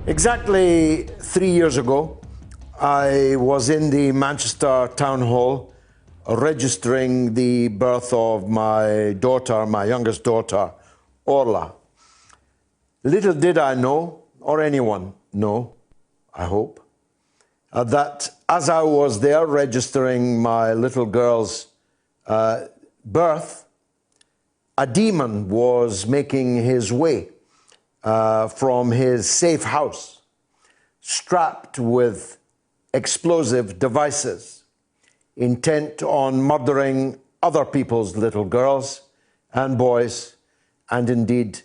Exactly 3 years ago, I was in the Manchester Town Hall registering the birth of my daughter, my youngest daughter, Orla. Little did I know, or anyone know, I hope, that as I was there registering my little girl's birth, a demon was making his way from his safe house, strapped with explosive devices, intent on murdering other people's little girls and boys, and indeed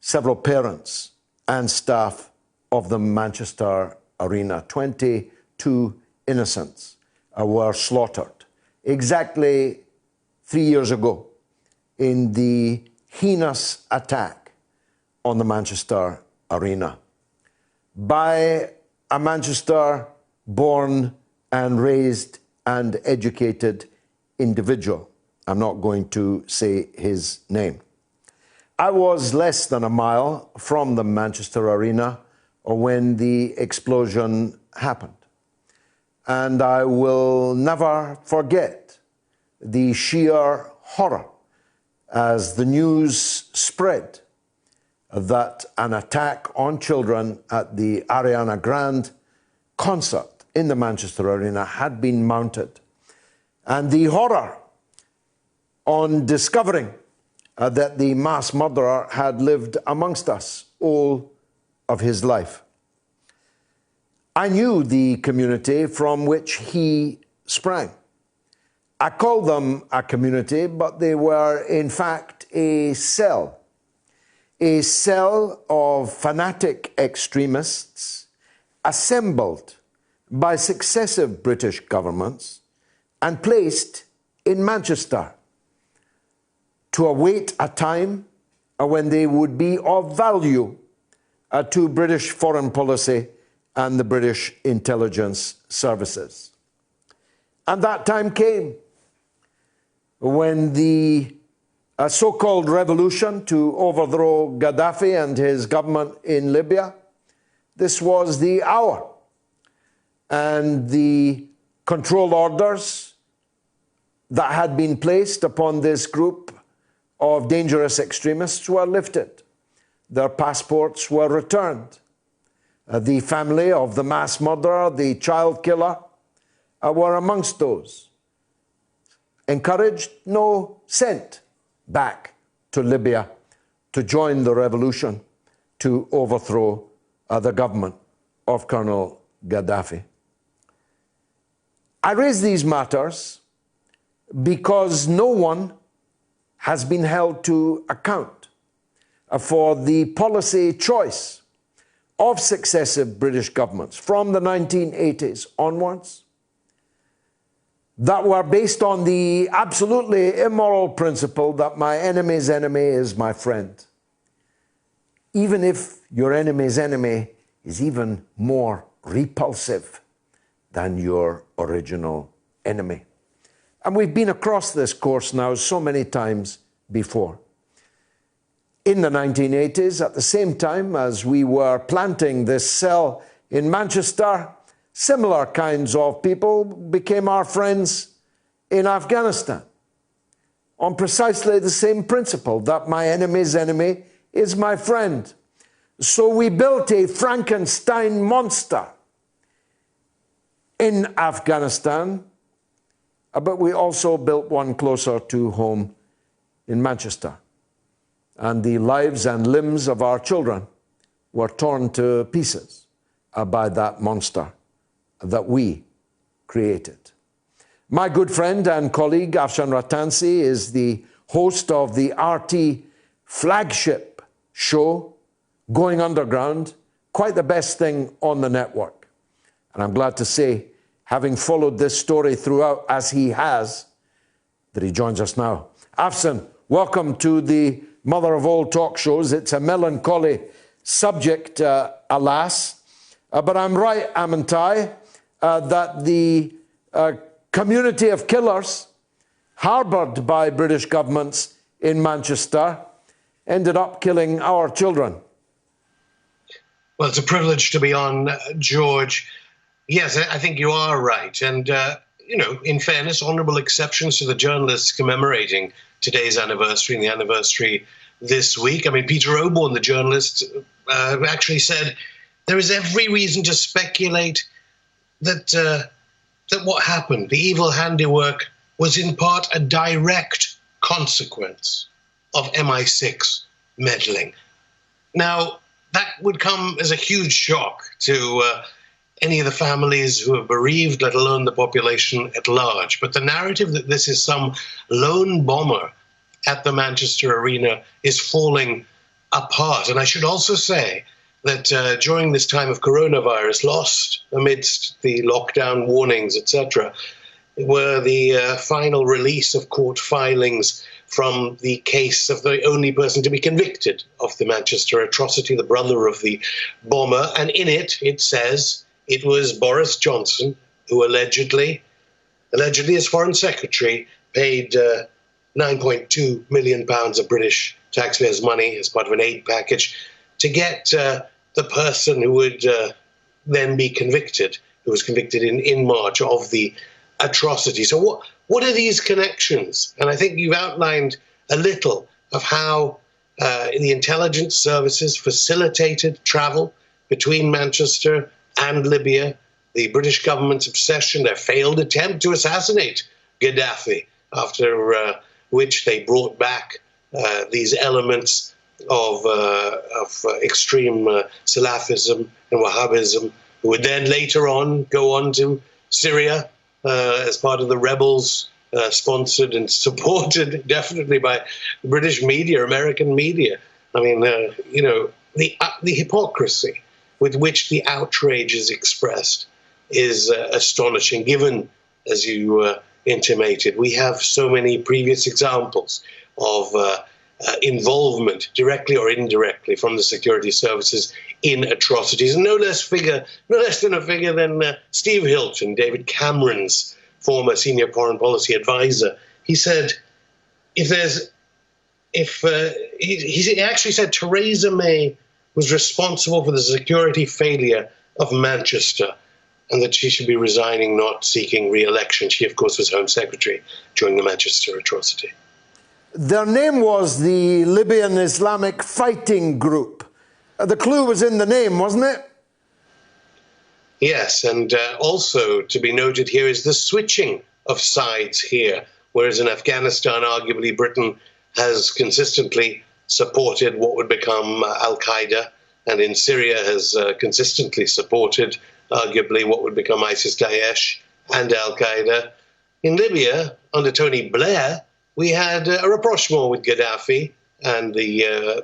several parents and staff of the Manchester Arena. 22 innocents were slaughtered exactly 3 years ago in the heinous attack on the Manchester Arena by a Manchester-born and raised and educated individual. I'm not going to say his name. I was less than a mile from the Manchester Arena when the explosion happened. And I will never forget the sheer horror as the news spread that an attack on children at the Ariana Grande concert in the Manchester Arena had been mounted. And the horror on discovering that the mass murderer had lived amongst us all of his life. I knew the community from which he sprang. I call them a community, but they were in fact a cell of fanatic extremists assembled by successive British governments and placed in Manchester to await a time when they would be of value to British foreign policy and the British intelligence services. And that time came when the so-called revolution to overthrow Gaddafi and his government in Libya, this was the hour. And the control orders that had been placed upon this group of dangerous extremists were lifted. Their passports were returned. The family of the mass murderer, the child killer, were amongst those. Encouraged? No, sent back to Libya to join the revolution to overthrow the government of Colonel Gaddafi. I raise these matters because no one has been held to account for the policy choice of successive British governments from the 1980s onwards that were based on the absolutely immoral principle that my enemy's enemy is my friend, even if your enemy's enemy is even more repulsive than your original enemy. And we've been across this course now so many times before. In the 1980s, at the same time as we were planting this cell in Manchester, similar kinds of people became our friends in Afghanistan on precisely the same principle that my enemy's enemy is my friend. So we built a Frankenstein monster in Afghanistan, but we also built one closer to home in Manchester. And the lives and limbs of our children were torn to pieces by that monster that we created. My good friend and colleague Afshin Rattansi is the host of the RT flagship show, Going Underground, quite the best thing on the network. And I'm glad to say, having followed this story throughout as he has, that he joins us now. Afshin, welcome to the mother of all talk shows. It's a melancholy subject, alas. But I'm right, am I, that the community of killers harboured by British governments in Manchester ended up killing our children. Well, it's a privilege to be on, George. Yes, I think you are right. And, in fairness, honorable exceptions to the journalists commemorating today's anniversary and the anniversary this week. I mean, Peter Oborne, the journalist, actually said there is every reason to speculate that what happened, the evil handiwork, was in part a direct consequence of MI6 meddling. Now, that would come as a huge shock to any of the families who are bereaved, let alone the population at large. But the narrative that this is some lone bomber at the Manchester Arena is falling apart. And I should also say that during this time of coronavirus, lost amidst the lockdown warnings, etc., were the final release of court filings from the case of the only person to be convicted of the Manchester atrocity, the brother of the bomber. And in it, it says it was Boris Johnson who allegedly as Foreign Secretary, paid £9.2 million of British taxpayers' money as part of an aid package to get the person who would then be convicted, who was convicted in March of the atrocity. So what are these connections? And I think you've outlined a little of how the intelligence services facilitated travel between Manchester and Libya, the British government's obsession, their failed attempt to assassinate Gaddafi, after which they brought back these elements of extreme Salafism and Wahhabism, who would then later on go on to Syria as part of the rebels, sponsored and supported definitely by British media, American media. I mean, the hypocrisy with which the outrage is expressed is astonishing, given, as you intimated, we have so many previous examples of involvement, directly or indirectly, from the security services in atrocities. And no less than a figure than Steve Hilton, David Cameron's former senior foreign policy advisor. He said, he actually said Theresa May was responsible for the security failure of Manchester, and that she should be resigning, not seeking re-election. She, of course, was Home Secretary during the Manchester atrocity. Their name was the Libyan Islamic Fighting Group. The clue was in the name, wasn't it? Yes, and also to be noted here is the switching of sides here, whereas in Afghanistan, arguably, Britain has consistently supported what would become al-Qaeda, and in Syria has consistently supported, arguably, what would become ISIS-Daesh and al-Qaeda. In Libya, under Tony Blair, we had a rapprochement with Gaddafi and the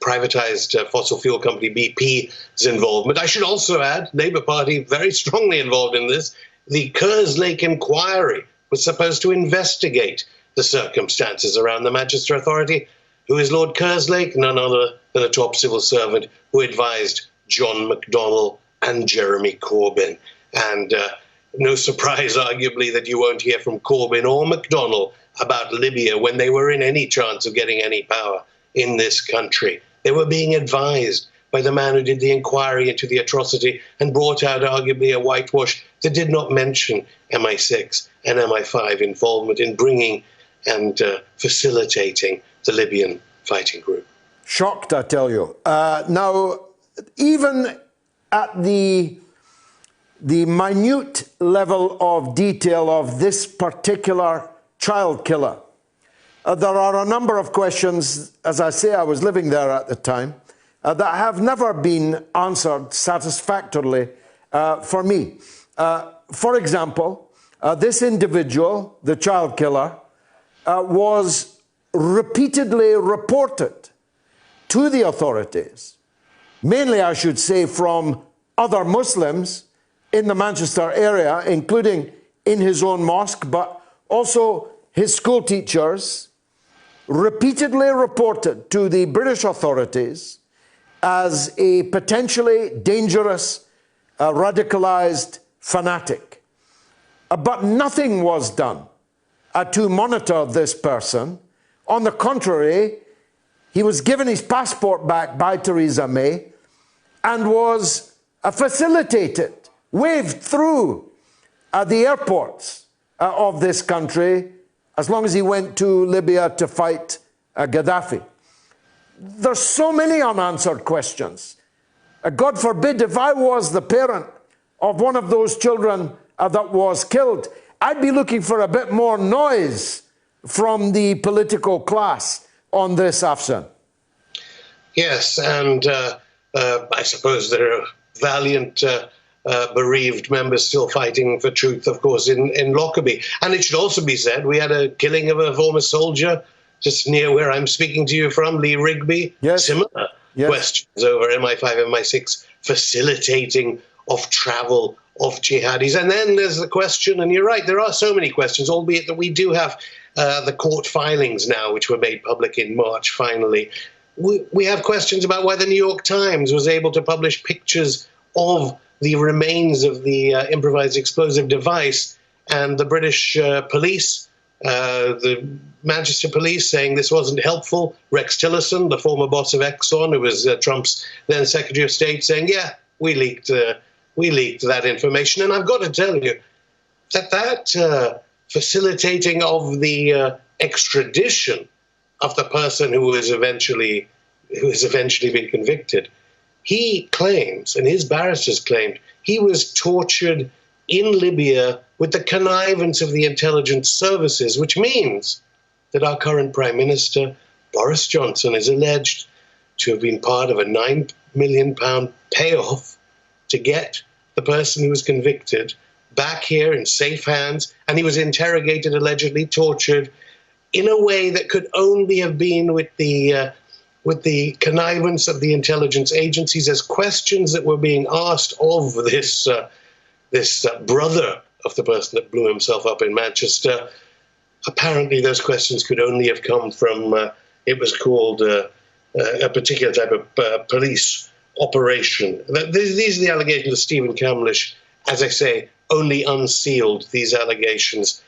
privatized fossil fuel company BP's involvement. I should also add, Labour Party very strongly involved in this. The Kerslake inquiry was supposed to investigate the circumstances around the Manchester Authority. Who is Lord Kerslake? None other than a top civil servant who advised John McDonnell and Jeremy Corbyn. And no surprise, arguably, that you won't hear from Corbyn or McDonnell about Libya when they were in any chance of getting any power in this country. They were being advised by the man who did the inquiry into the atrocity and brought out, arguably, a whitewash that did not mention MI6 and MI5 involvement in bringing and facilitating the Libyan fighting group. Shocked, I tell you. Now, even at the minute level of detail of this particular child killer, there are a number of questions. As I say, I was living there at the time, that have never been answered satisfactorily for me. For example, this individual, the child killer, was repeatedly reported to the authorities, mainly, I should say, from other Muslims in the Manchester area, including in his own mosque, but also his school teachers, repeatedly reported to the British authorities as a potentially dangerous, radicalized fanatic. But nothing was done to monitor this person. On the contrary, he was given his passport back by Theresa May, and was facilitated, waved through the airports of this country as long as he went to Libya to fight Gaddafi. There's so many unanswered questions. God forbid if I was the parent of one of those children that was killed, I'd be looking for a bit more noise from the political class on this, Afshin. Yes, and I suppose there are valiant bereaved members still fighting for truth, of course, in Lockerbie. And it should also be said, we had a killing of a former soldier just near where I'm speaking to you from, Lee Rigby. Yes. Similar questions over MI5, MI6 facilitating of travel of jihadis. And then there's the question, and you're right, there are so many questions, albeit that we do have the court filings now, which were made public in March, finally. We have questions about why the New York Times was able to publish pictures of the remains of the improvised explosive device, and the British police, the Manchester police, saying this wasn't helpful. Rex Tillerson, the former boss of Exxon, who was Trump's then Secretary of State, saying, yeah, we leaked that information. And I've got to tell you that facilitating of the extradition of the person who has eventually been convicted, he claims, and his barristers claimed, he was tortured in Libya with the connivance of the intelligence services, which means that our current Prime Minister, Boris Johnson, is alleged to have been part of a £9 million payoff to get the person who was convicted back here in safe hands, and he was interrogated, allegedly tortured, in a way that could only have been with the connivance of the intelligence agencies, as questions that were being asked of this brother of the person that blew himself up in Manchester. Apparently, those questions could only have come from, it was called a particular type of police operation. These are the allegations of Stephen Camlish. As I say, only unsealed these allegations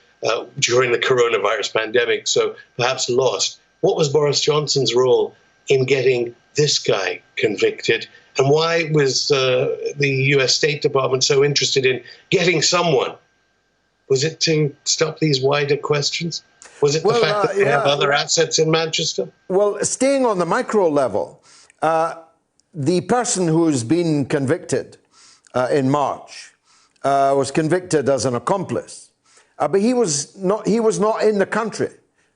during the coronavirus pandemic, so perhaps lost. What was Boris Johnson's role in getting this guy convicted? And why was the US State Department so interested in getting someone? Was it to stop these wider questions? Was it the fact that they have other assets in Manchester? Well, staying on the micro level, the person who's been convicted in March was convicted as an accomplice. But he was not in the country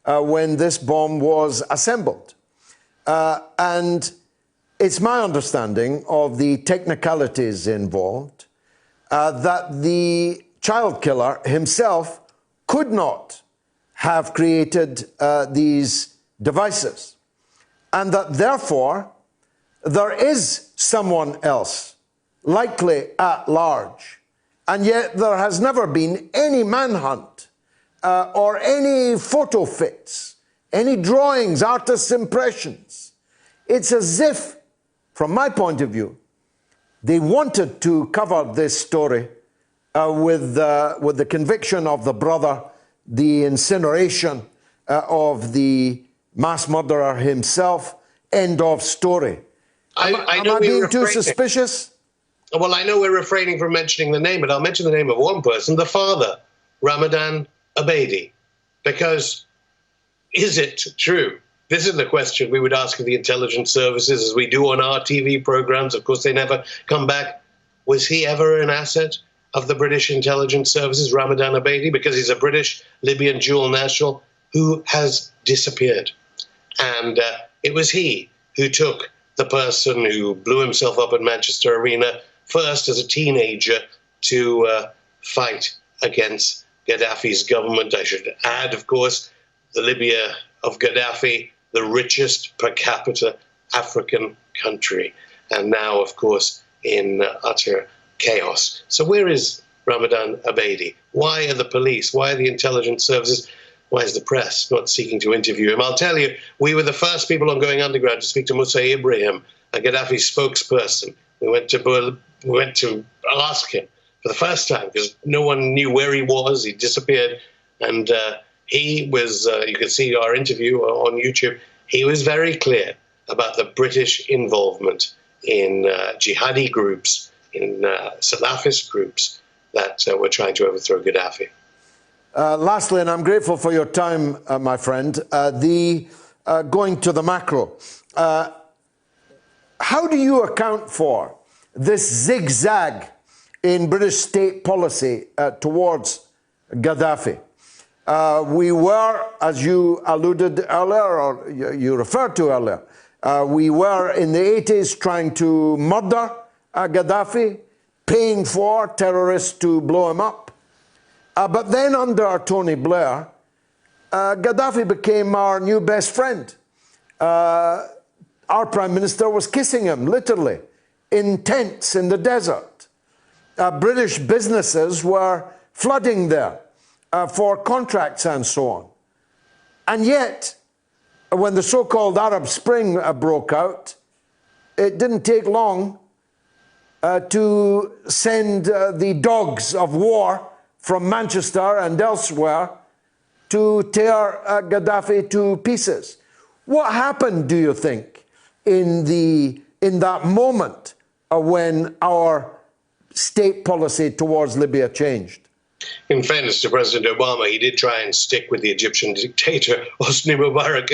when this bomb was assembled. And it's my understanding of the technicalities involved that the child killer himself could not have created these devices, and that therefore there is someone else likely at large. And yet there has never been any manhunt or any photo fits, any drawings, artists' impressions. It's as if, from my point of view, they wanted to cover this story with the conviction of the brother, the incineration of the mass murderer himself, end of story. Am I being too suspicious? Well, I know we're refraining from mentioning the name, but I'll mention the name of one person, the father, Ramadan Abedi. Because is it true? This is the question we would ask of the intelligence services, as we do on our TV programs. Of course, they never come back. Was he ever an asset of the British intelligence services, Ramadan Abedi? Because he's a British Libyan dual national who has disappeared. And it was he who took the person who blew himself up at Manchester Arena first as a teenager to fight against Gaddafi's government. I should add, of course, the Libya of Gaddafi, the richest per capita African country, and now, of course, in utter chaos. So where is Ramadan Abedi? Why are the police, why are the intelligence services, why is the press not seeking to interview him? I'll tell you, we were the first people on Going Underground to speak to Musa Ibrahim, a Gaddafi spokesperson. We went to ask him for the first time, because no one knew where he was. He disappeared. And he was, you can see our interview on YouTube, he was very clear about the British involvement in jihadi groups, in Salafist groups that were trying to overthrow Gaddafi. Lastly, and I'm grateful for your time, my friend, going to the macro. How do you account for this zigzag in British state policy towards Gaddafi? We were, as you alluded earlier, or you referred to earlier, we were in the 80s trying to murder Gaddafi, paying for terrorists to blow him up. But then under Tony Blair, Gaddafi became our new best friend. Our Prime Minister was kissing him, literally, in tents in the desert. British businesses were flooding there for contracts and so on. And yet, when the so-called Arab Spring broke out, it didn't take long to send the dogs of war from Manchester and elsewhere to tear Gaddafi to pieces. What happened, do you think, in that moment when our state policy towards Libya changed? In fairness to President Obama, he did try and stick with the Egyptian dictator, Hosni Mubarak,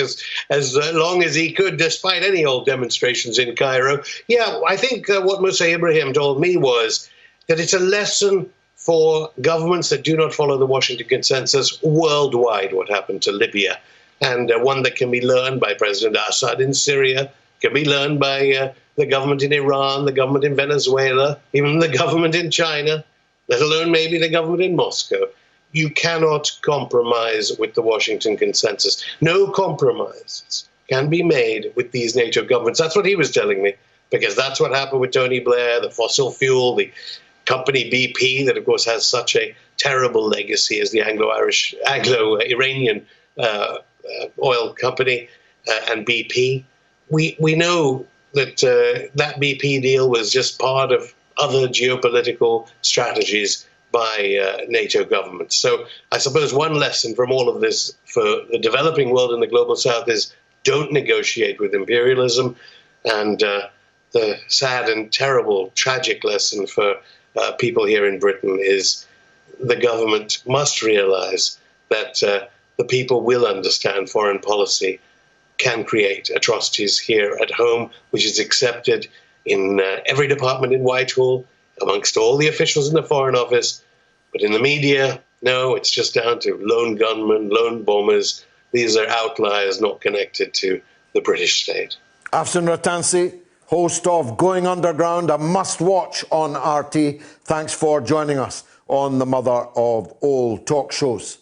as long as he could, despite any old demonstrations in Cairo. Yeah, I think what Musa Ibrahim told me was that it's a lesson for governments that do not follow the Washington Consensus worldwide, what happened to Libya, and one that can be learned by President Assad in Syria, can be learned by the government in Iran, the government in Venezuela, even the government in China, let alone maybe the government in Moscow. You cannot compromise with the Washington Consensus. No compromises can be made with these NATO governments. That's what he was telling me, because that's what happened with Tony Blair, the fossil fuel, the company BP, that of course has such a terrible legacy as the Anglo-Iranian oil company, and BP. We know that that BP deal was just part of other geopolitical strategies by NATO governments. So I suppose one lesson from all of this for the developing world and the global south is don't negotiate with imperialism. And the sad and terrible, tragic lesson for people here in Britain is the government must realize that the people will understand foreign policy can create atrocities here at home, which is accepted in every department in Whitehall, amongst all the officials in the Foreign Office. But in the media, no, it's just down to lone gunmen, lone bombers. These are outliers not connected to the British state. Afshin Rattansi, host of Going Underground, a must-watch on RT. Thanks for joining us on the mother of all talk shows.